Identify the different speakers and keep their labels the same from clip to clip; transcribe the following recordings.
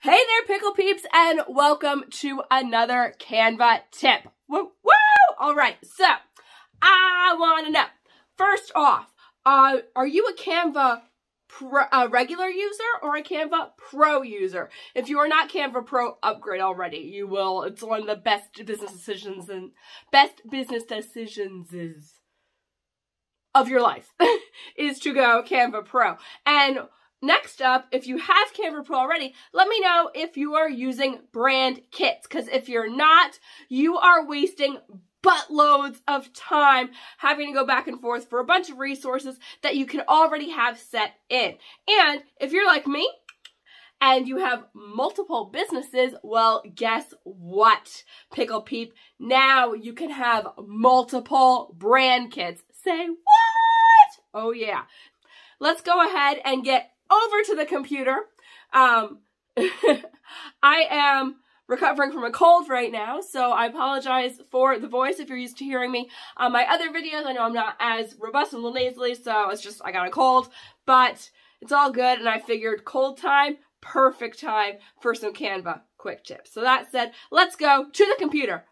Speaker 1: Hey there, Pickle Peeps, and welcome to another Canva tip. Woo, woo! All right, so I want to know, first off, are you a Canva regular user or a Canva Pro user? If you are not Canva Pro, upgrade already. You will. It's one of the best business decisions of your life is to go Canva Pro. And next up, if you have Canva Pro already, let me know if you are using brand kits, because if you're not, you are wasting buttloads of time having to go back and forth for a bunch of resources that you can already have set in. And if you're like me and you have multiple businesses, well, guess what, Pickle Peep? Now you can have multiple brand kits. Say what? Oh yeah. Let's go ahead and get over to the computer. I am recovering from a cold right now, so I apologize for the voice if you're used to hearing me on my other videos. I know I'm not as robust and a little nasally, so it's just I got a cold, but it's all good, and I figured cold time, perfect time for some Canva quick tips. So that said, let's go to the computer.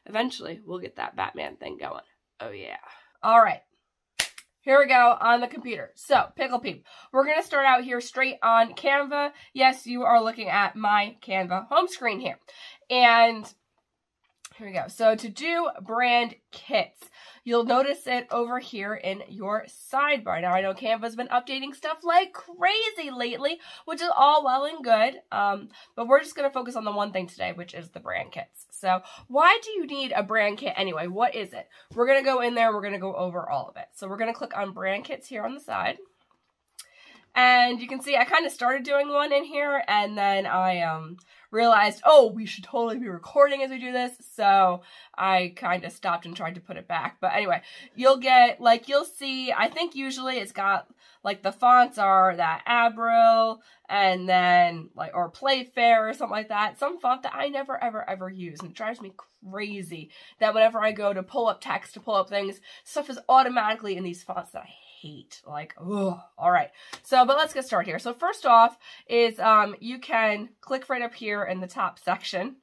Speaker 1: Eventually, we'll get that Batman thing going. Oh yeah. All right. Here we go on the computer. So, Pickle Peep, we're going to start out here straight on Canva. Yes, you are looking at my Canva home screen here. And here we go. So, to do brand kits, you'll notice it over here in your sidebar. Now, I know Canva's been updating stuff like crazy lately, which is all well and good. But we're just going to focus on the one thing today, which is the brand kits. So, why do you need a brand kit anyway? What is it? We're going to go in there, we're going to go over all of it. So, we're going to click on brand kits here on the side. And you can see I kind of started doing one in here, and then I realized, oh, we should totally be recording as we do this, so I kind of stopped and tried to put it back. But anyway, you'll get, like, you'll see, I think usually it's got, like, the fonts are that Abril, and then, like, or Playfair or something like that. Some font that I never, ever use, and it drives me crazy that whenever I go to pull up text, to pull up things, stuff is automatically in these fonts that I hate. Like, ugh. All right. So, but let's get started here. So first off is you can click right up here in the top section,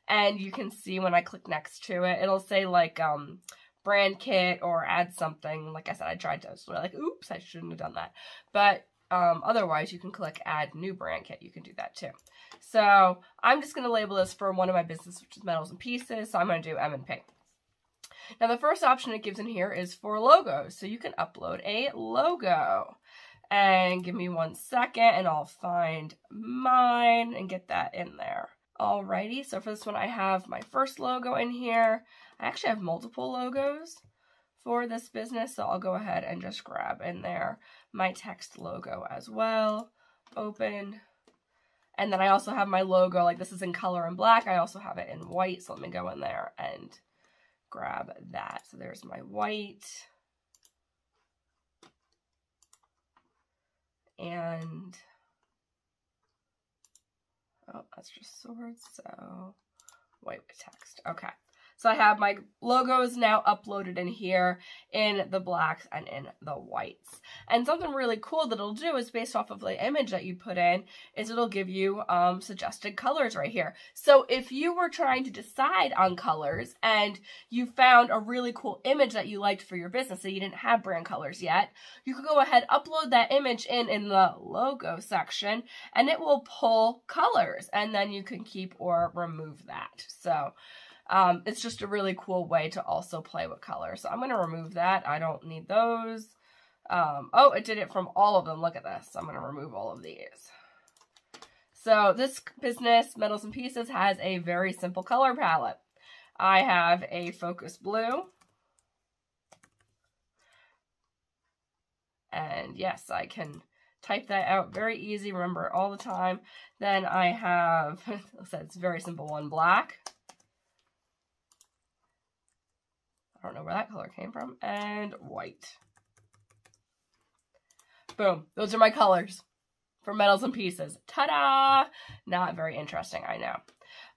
Speaker 1: and you can see when I click next to it, it'll say like brand kit or add something. Like I said, I tried to sort of like, oops, I shouldn't have done that. But otherwise, you can click add new brand kit. You can do that too. So I'm just going to label this for one of my businesses, which is Metals and Pieces. So I'm going to do M&P. Now, the first option it gives in here is for logos. So you can upload a logo. And give me 1 second, and I'll find mine and get that in there. Alrighty, so for this one, I have my first logo in here. I actually have multiple logos for this business, so I'll go ahead and just grab in there my text logo as well. Open. And then I also have my logo, like this is in color and black. I also have it in white, so let me go in there and grab that. So there's my white. And, oh, that's just swords, so white with text. Okay. So I have my logos now uploaded in here in the blacks and in the whites. And something really cool that it'll do is based off of the image that you put in is it'll give you suggested colors right here. So if you were trying to decide on colors and you found a really cool image that you liked for your business that you didn't have brand colors yet, you could go ahead, upload that image in the logo section, and it will pull colors, and then you can keep or remove that. So it's just a really cool way to also play with color. So I'm going to remove that. I don't need those. Oh, it did it from all of them. Look at this. I'm going to remove all of these. So this business, Metals and Pieces, has a very simple color palette. I have a focus blue. And yes, I can type that out very easy. Remember it all the time. Then I have, it's a very simple one, black. I don't know where that color came from, and white. Boom. Those are my colors for Metals and Pieces. Ta-da! Not very interesting, I know.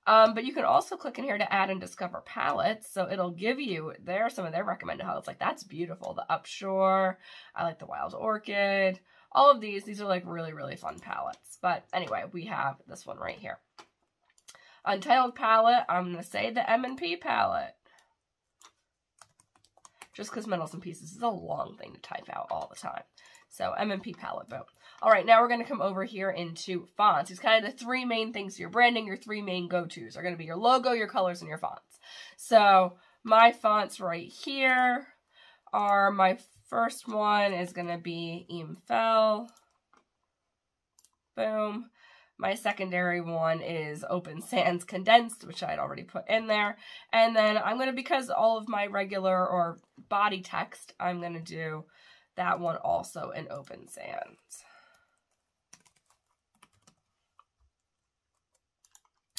Speaker 1: But you can also click in here to add and discover palettes. So it'll give you, there are some of their recommended palettes. Like, that's beautiful. The Upshore. I like the Wild Orchid. all of these are like really, really fun palettes. But anyway, we have this one right here. Untitled palette, I'm going to say the M&P palette. Just because Metals and Pieces is a long thing to type out all the time. So M&P palette, boom. All right, now we're going to come over here into fonts. It's kind of the three main things to your branding. Your three main go-tos are going to be your logo, your colors, and your fonts. So my fonts right here are, my first one is going to be Imfel. Boom. My secondary one is Open Sans Condensed, which I had already put in there. And then I'm going to, because all of my regular or body text, I'm going to do that one also in Open Sans.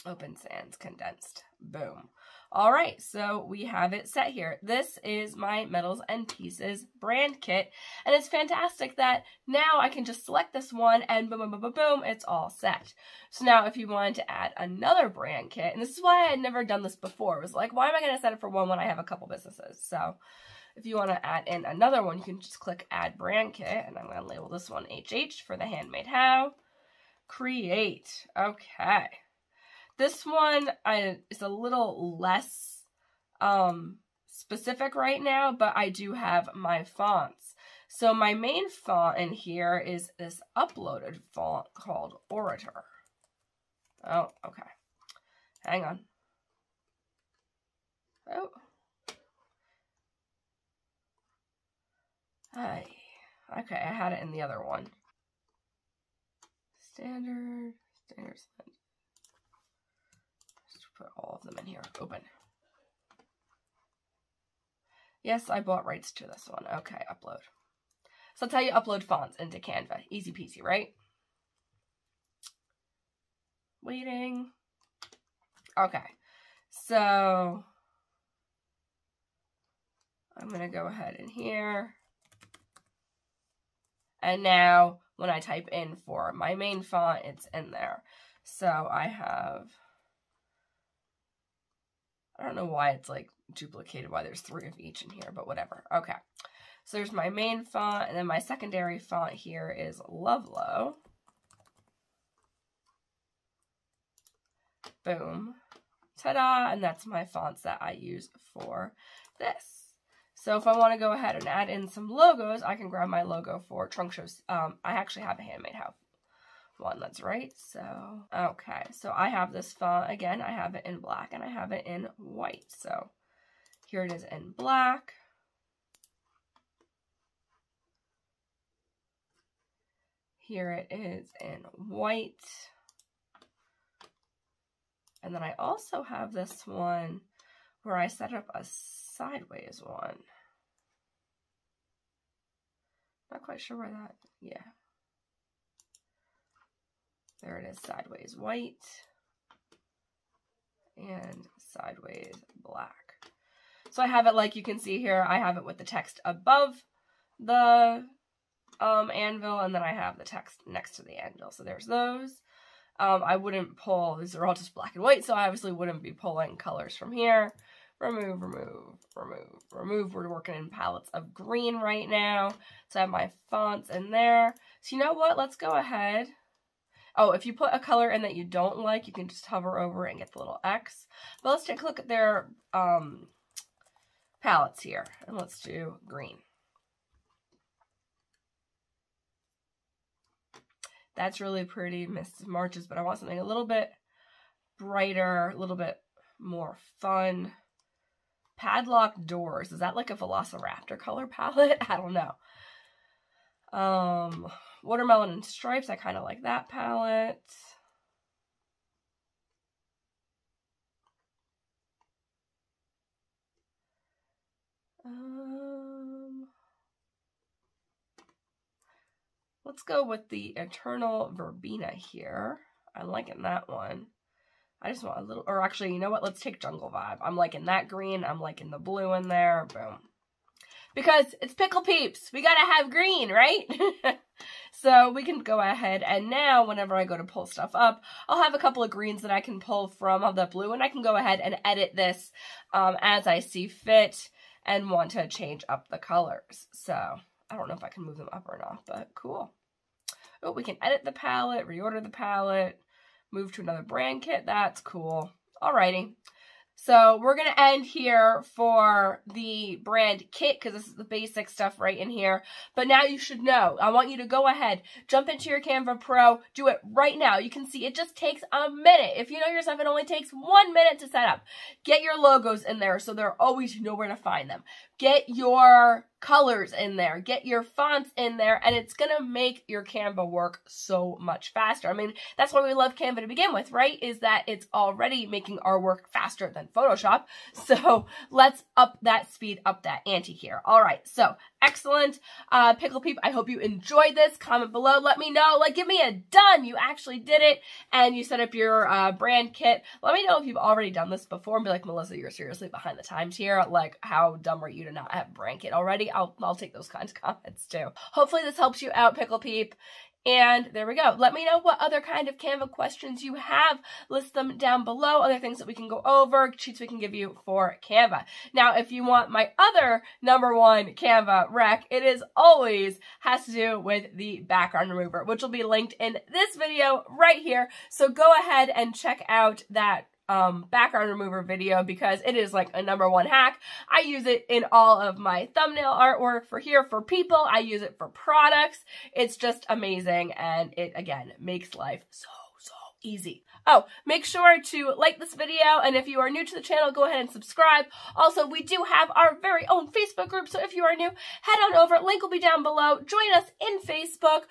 Speaker 1: Open Sans Condensed. Boom. All right, so we have it set here. This is my Metals and Pieces brand kit, and it's fantastic that now I can just select this one and boom, boom, boom, boom, boom, it's all set. So now if you wanted to add another brand kit, and this is why I had never done this before, it was like, why am I going to set it for one when I have a couple businesses? So if you want to add in another one, you can just click Add Brand Kit, and I'm going to label this one HH for the Handmade How. Create. Okay. This one is a little less specific right now, but I do have my fonts. So my main font in here is this uploaded font called Orator. Oh, okay. Hang on. Oh. Hi. Okay, I had it in the other one. Standard. Put all of them in here. Open. Yes, I bought rights to this one. Okay, upload. So that's how you upload fonts into Canva. Easy peasy, right? Waiting. Okay. So I'm going to go ahead in here. And now when I type in for my main font, it's in there. So I have, I don't know why it's like duplicated, why there's 3 of each in here, but whatever. Okay. So there's my main font, and then my secondary font here is Lovelo. Boom. Ta-da! And that's my fonts that I use for this. So if I want to go ahead and add in some logos, I can grab my logo for Trunk Shows. I actually have a Handmade How one, that's right. So, okay. So I have this font. Again, I have it in black and I have it in white. So here it is in black. Here it is in white. And then I also have this one where I set up a sideways one. Not quite sure where that, yeah. There it is, sideways white and sideways black. So I have it like you can see here, I have it with the text above the anvil, and then I have the text next to the anvil. So there's those. I wouldn't pull, these are all just black and white, so I obviously wouldn't be pulling colors from here. Remove, remove, remove, remove. We're working in palettes of green right now. So I have my fonts in there. So you know what? Let's go ahead. Oh, if you put a color in that you don't like, you can just hover over it and get the little X. But let's take a look at their palettes here. And let's do green. That's really pretty, Mrs. Marches, but I want something a little bit brighter, a little bit more fun. Padlock doors. Is that like a Velociraptor color palette? I don't know. Watermelon and stripes. I kind of like that palette. Let's go with the Eternal Verbena here. I'm liking that one. I just want a little, or actually, you know what? Let's take Jungle Vibe. I'm liking that green. I'm liking the blue in there. Boom. Because it's Pickle Peeps. We gotta have green, right? So we can go ahead, and now whenever I go to pull stuff up, I'll have a couple of greens that I can pull from the blue, and I can go ahead and edit this as I see fit and want to change up the colors. So I don't know if I can move them up or not, but cool. Oh, we can edit the palette, reorder the palette, move to another brand kit. That's cool. Alrighty. So we're going to end here for the brand kit because this is the basic stuff right in here. But now you should know. I want you to go ahead, jump into your Canva Pro, do it right now. You can see it just takes a minute. If you know yourself, it only takes 1 minute to set up. Get your logos in there so there always you know where to find them. Get your colors in there, get your fonts in there, and it's gonna make your Canva work so much faster. I mean, that's why we love Canva to begin with, right? Is that it's already making our work faster than Photoshop. So let's up that speed, up that ante here. All right, so excellent. Pickle Peep, I hope you enjoyed this. Comment below, let me know. Like, give me a done. You actually did it, and you set up your brand kit. Let me know if you've already done this before and be like, Melissa, you're seriously behind the times here. Like, how dumb are you to not have a brand kit already? I'll take those kinds of comments too. Hopefully this helps you out, Pickle Peep. And there we go. Let me know what other kind of Canva questions you have. List them down below. Other things that we can go over, cheats we can give you for Canva. Now, if you want my other #1 Canva rec, it is always has to do with the background remover, which will be linked in this video right here. So go ahead and check out that background remover video because it is like a #1 hack. I use it in all of my thumbnail artwork for people. I use it for products. It's just amazing, and it again makes life so easy. Oh, make sure to like this video, and if you are new to the channel, go ahead and subscribe. Also, we do have our very own Facebook group, so if you are new, head on over. Link will be down below. Join us in Facebook.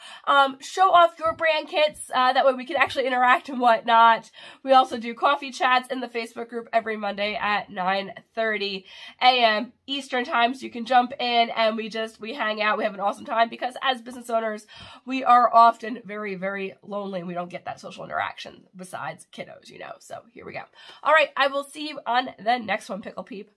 Speaker 1: Show off your brand kits. That way we can actually interact and whatnot. We also do coffee chats in the Facebook group every Monday at 9:30 a.m. Eastern time, so you can jump in and we hang out. We have an awesome time because as business owners, we are often very, very lonely. We don't get that social interaction besides kiddos, you know. So here we go. All right, I will see you on the next one, Pickle Peep.